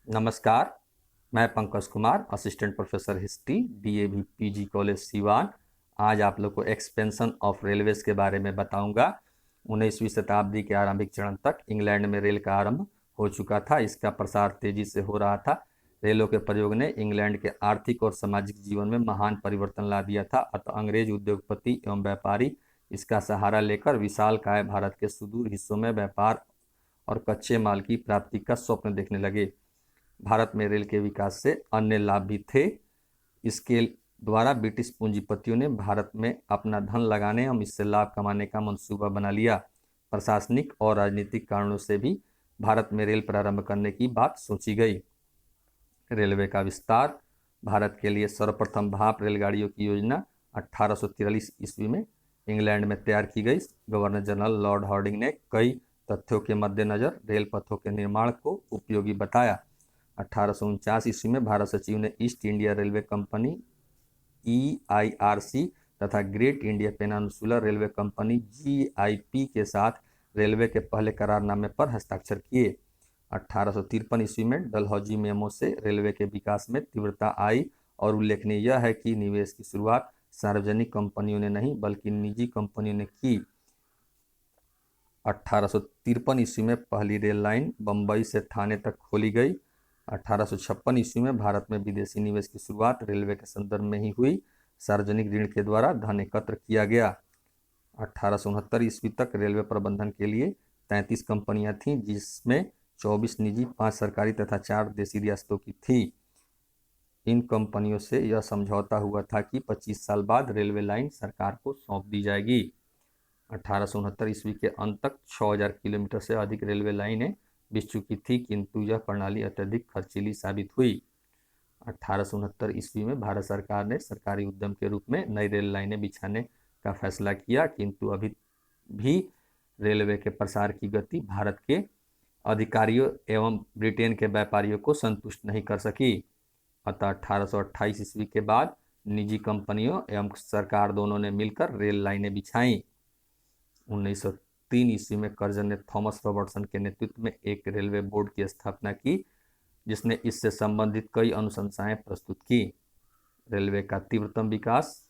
नमस्कार। मैं Pankaj Kumar, assistant professor history, DAV PG college Siwan. आज आप लोग को एक्सपेंशन ऑफ रेलवेज के बारे में बताऊंगा। 19वीं शताब्दी के आरंभिक चरण तक इंग्लैंड में रेल का आरंभ हो चुका था। इसका प्रसार तेजी से हो रहा था। रेलों के प्रयोग ने इंग्लैंड के आर्थिक और सामाजिक जीवन में महान परिवर्तन ला दिया था। अतः अंग्रेज उद्योगपति एवं व्यापारी इसका सहारा लेकर विशालकाय भारत के सुदूर हिस्सों में व्यापार और कच्चे माल की प्राप्ति का स्वप्न देखने लगे। भारत में रेल के विकास से अन्य लाभ भी थे। इसके द्वारा ब्रिटिश पूंजीपतियों ने भारत में अपना धन लगाने एवं इससे लाभ कमाने का मंसूबा बना लिया। प्रशासनिक और राजनीतिक कारणों से भी भारत में रेल प्रारंभ करने की बात सोची गई। रेलवे का विस्तार। भारत के लिए सर्वप्रथम भाप रेलगाड़ियों की योजना 1843 ईस्वी में इंग्लैंड में तैयार की गई। गवर्नर जनरल लॉर्ड हार्डिंग ने कई तथ्यों के मद्देनजर रेल पथों के निर्माण को उपयोगी बताया। 1849 ईस्वी में भारत सचिव ने east India railway company EIRC तथा great India peninsular railway company GIP के साथ रेलवे के पहले करारनामे पर हस्ताक्षर किए। 1853 ईस्वी में डलहौजी मेमो से रेलवे के विकास में तीव्रता आई और उल्लेखनीय यह है कि निवेश की शुरुआत सार्वजनिक कंपनियों ने नहीं बल्कि निजी कंपनियों ने की। 1853 ईस्वी में पहली रेल लाइन बम्बई से थाने तक खोली गई। 1856 ईस्वी में भारत में विदेशी निवेश की शुरुआत रेलवे के संदर्भ में ही हुई। सार्वजनिक ऋण के द्वारा धन एकत्र किया गया। 1869 ईस्वी तक रेलवे प्रबंधन के लिए 33 कंपनियां थीं, जिसमें 24 निजी, 5 सरकारी तथा 4 देशी रियासतों की थी। इन कंपनियों से यह समझौता हुआ था कि 25 साल बाद रेलवे लाइन सरकार को सौंप दी जाएगी। 1869 ईस्वी के अंत तक 6000 किलोमीटर से अधिक रेलवे लाइनें बिछ चुकी थी, किंतु यह प्रणाली अत्यधिक खर्चीली साबित हुई। 1869 ईस्वी में भारत सरकार ने सरकारी उद्यम के रूप में नई रेल लाइनें बिछाने का फैसला किया, किंतु अभी भी रेलवे के प्रसार की गति भारत के अधिकारियों एवं ब्रिटेन के व्यापारियों को संतुष्ट नहीं कर सकी। अतः 1828 ईस्वी के बाद निजी कंपनियों एवं सरकार दोनों ने मिलकर रेल लाइनें बिछाई। 1903 ईस्वी में कर्जन ने थॉमस रॉबर्टसन के नेतृत्व में एक रेलवे बोर्ड की स्थापना की, जिसने इससे संबंधित कई अनुशंसाएं प्रस्तुत की। रेलवे का तीव्रतम विकास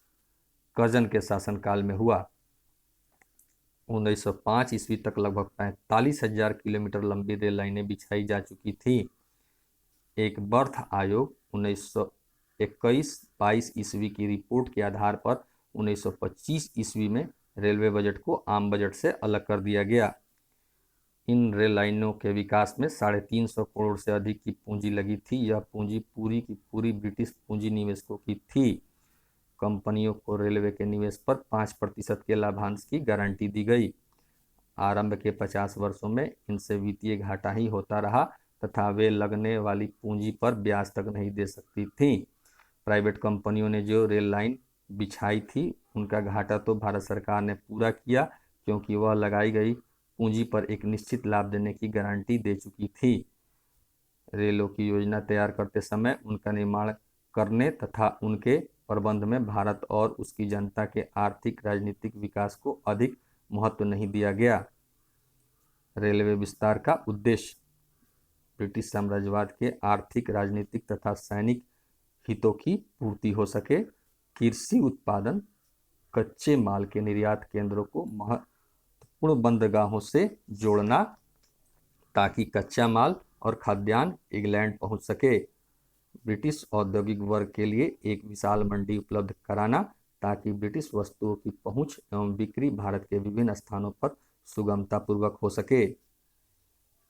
कर्जन के शासनकाल में हुआ। 1905 ईस्वी तक लगभग 45,000 किलोमीटर लंबी रेल लाइनें बिछाई जा चुकी थी। एक बर्थ आयोग 1921-22 ईस्वी की रिपोर्ट के आधार पर 1925 ईस्वी में रेलवे बजट को आम बजट से अलग कर दिया गया। इन रेल लाइनों के विकास में 350 करोड़ से अधिक की पूंजी लगी थी। यह पूंजी पूरी की पूरी ब्रिटिश पूंजी निवेशकों की थी। कंपनियों को रेलवे के निवेश पर 5% के लाभांश की गारंटी दी गई। आरंभ के 50 वर्षों में इनसे वित्तीय घाटा ही होता रहा तथा वे लगने वाली पूंजी पर ब्याज तक नहीं दे सकती थीं। प्राइवेट कंपनियों ने जो रेल लाइन बिछाई थी, उनका घाटा तो भारत सरकार ने पूरा किया, क्योंकि वह लगाई गई पूंजी पर एक निश्चित लाभ देने की गारंटी दे चुकी थी। रेलों की योजना तैयार करते समय उनका निर्माण करने तथा उनके प्रबंध में भारत और उसकी जनता के आर्थिक राजनीतिक विकास को अधिक महत्व नहीं दिया गया। रेलवे विस्तार का उद्देश्य ब्रिटिश साम्राज्यवाद के आर्थिक, राजनीतिक तथा सैनिक हितों की पूर्ति हो सके। कृषि उत्पादन, कच्चे माल के निर्यात केंद्रों को महत्वपूर्ण बंदरगाहों से जोड़ना, ताकि कच्चा माल और खाद्यान्न इंग्लैंड पहुंच सके। ब्रिटिश औद्योगिक वर्ग के लिए एक विशाल मंडी उपलब्ध कराना, ताकि ब्रिटिश वस्तुओं की पहुंच एवं बिक्री भारत के विभिन्न स्थानों पर सुगमतापूर्वक हो सके।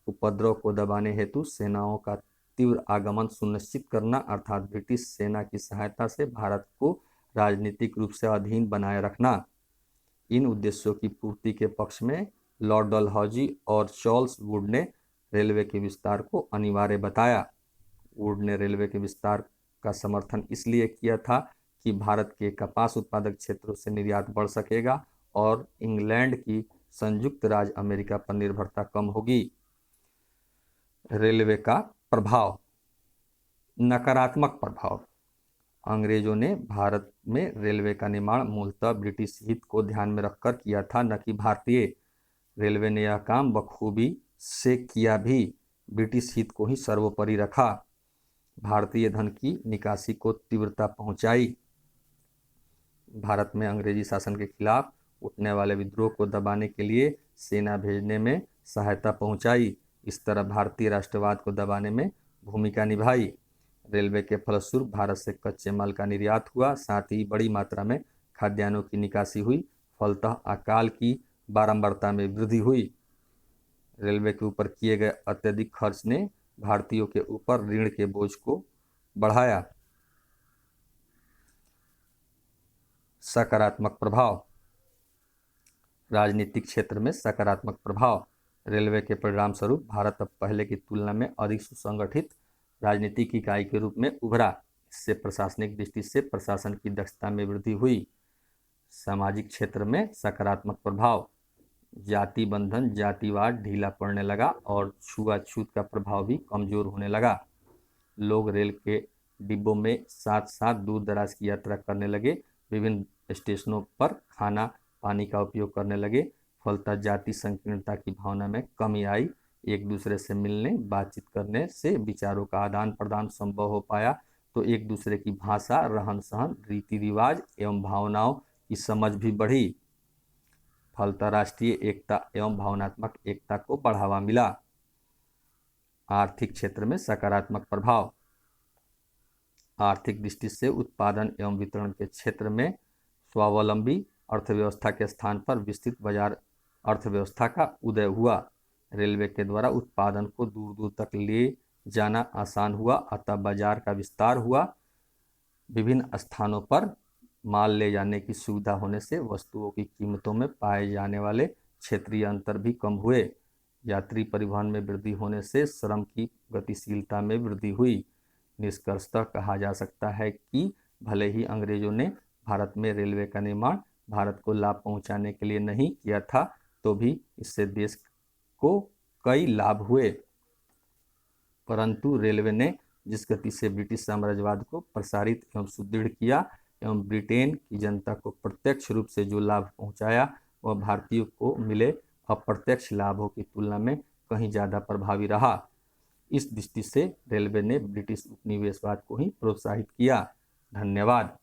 उपद्रव को दबाने हेतु सेनाओं का तीव्र आगमन सुनिश्चित करना, अर्थात ब्रिटिश सेना की सहायता से भारत को राजनीतिक रूप से अधीन बनाए रखना। इन उद्देश्यों की पूर्ति के पक्ष में लॉर्ड डलहौजी और चार्ल्स वुड ने रेलवे के विस्तार को अनिवार्य बताया। वुड ने रेलवे के विस्तार का समर्थन इसलिए किया था कि भारत के कपास उत्पादक क्षेत्रों से निर्यात बढ़ सकेगा और इंग्लैंड की संयुक्त राज्य अमेरिका पर निर्भरता कम होगी। रेलवे का प्रभाव। नकारात्मक प्रभाव। अंग्रेजों ने भारत में रेलवे का निर्माण मूलतः ब्रिटिश हित को ध्यान में रखकर किया था, न कि भारतीय। रेलवे ने यह काम बखूबी से किया भी। ब्रिटिश हित को ही सर्वोपरि रखा। भारतीय धन की निकासी को तीव्रता पहुंचाई। भारत में अंग्रेजी शासन के खिलाफ उठने वाले विद्रोह को दबाने के लिए सेना भेजने में सहायता पहुंचाई। इस तरह भारतीय राष्ट्रवाद को दबाने में भूमिका निभाई। रेलवे के फलस्वरूप भारत से कच्चे माल का निर्यात हुआ, साथ ही बड़ी मात्रा में खाद्यान्नों की निकासी हुई। फलतः अकाल की बारंबारता में वृद्धि हुई। रेलवे के ऊपर किए गए अत्यधिक खर्च ने भारतीयों के ऊपर ऋण के बोझ को बढ़ाया। सकारात्मक प्रभाव। राजनीतिक क्षेत्र में सकारात्मक प्रभाव। रेलवे के परिणाम स्वरूप भारत अब पहले की तुलना में अधिक सुसंगठित राजनीतिक इकाई के रूप में उभरा। इससे प्रशासनिक दृष्टि से प्रशासन की दक्षता में वृद्धि हुई। सामाजिक क्षेत्र में सकारात्मक प्रभाव। जाति बंधन, जातिवाद ढीला पड़ने लगा और छुआछूत का प्रभाव भी कमजोर होने लगा। लोग रेल के डिब्बों में साथ साथ दूर दराज की यात्रा करने लगे। विभिन्न स्टेशनों पर खाना पानी का उपयोग करने लगे। फलतः जाति संकीर्णता की भावना में कमी आई। एक दूसरे से मिलने बातचीत करने से विचारों का आदान प्रदान संभव हो पाया, तो एक दूसरे की भाषा, रहन सहन, रीति रिवाज एवं भावनाओं की समझ भी बढ़ी। फलतः राष्ट्रीय एकता एवं भावनात्मक एकता को बढ़ावा मिला। आर्थिक क्षेत्र में सकारात्मक प्रभाव। आर्थिक दृष्टि से उत्पादन एवं वितरण के क्षेत्र में स्वावलंबी अर्थव्यवस्था के स्थान पर विस्तृत बाजार अर्थव्यवस्था का उदय हुआ। रेलवे के द्वारा उत्पादन को दूर दूर तक ले जाना आसान हुआ, अतः बाजार का विस्तार हुआ। विभिन्न स्थानों पर माल ले जाने की सुविधा होने से वस्तुओं की कीमतों में पाए जाने वाले क्षेत्रीय अंतर भी कम हुए। यात्री परिवहन में वृद्धि होने से श्रम की गतिशीलता में वृद्धि हुई। निष्कर्षतः कहा जा सकता है कि भले ही अंग्रेजों ने भारत में रेलवे का निर्माण भारत को लाभ पहुंचाने के लिए नहीं किया था, तो भी इससे देश को कई लाभ हुए। परंतु रेलवे ने जिस गति से ब्रिटिश साम्राज्यवाद को प्रसारित एवं सुदृढ़ किया एवं ब्रिटेन की जनता को प्रत्यक्ष रूप से जो लाभ पहुंचाया, वह भारतीयों को मिले अप्रत्यक्ष लाभों की तुलना में कहीं ज़्यादा प्रभावी रहा। इस दृष्टि से रेलवे ने ब्रिटिश उपनिवेशवाद को ही प्रोत्साहित किया। धन्यवाद।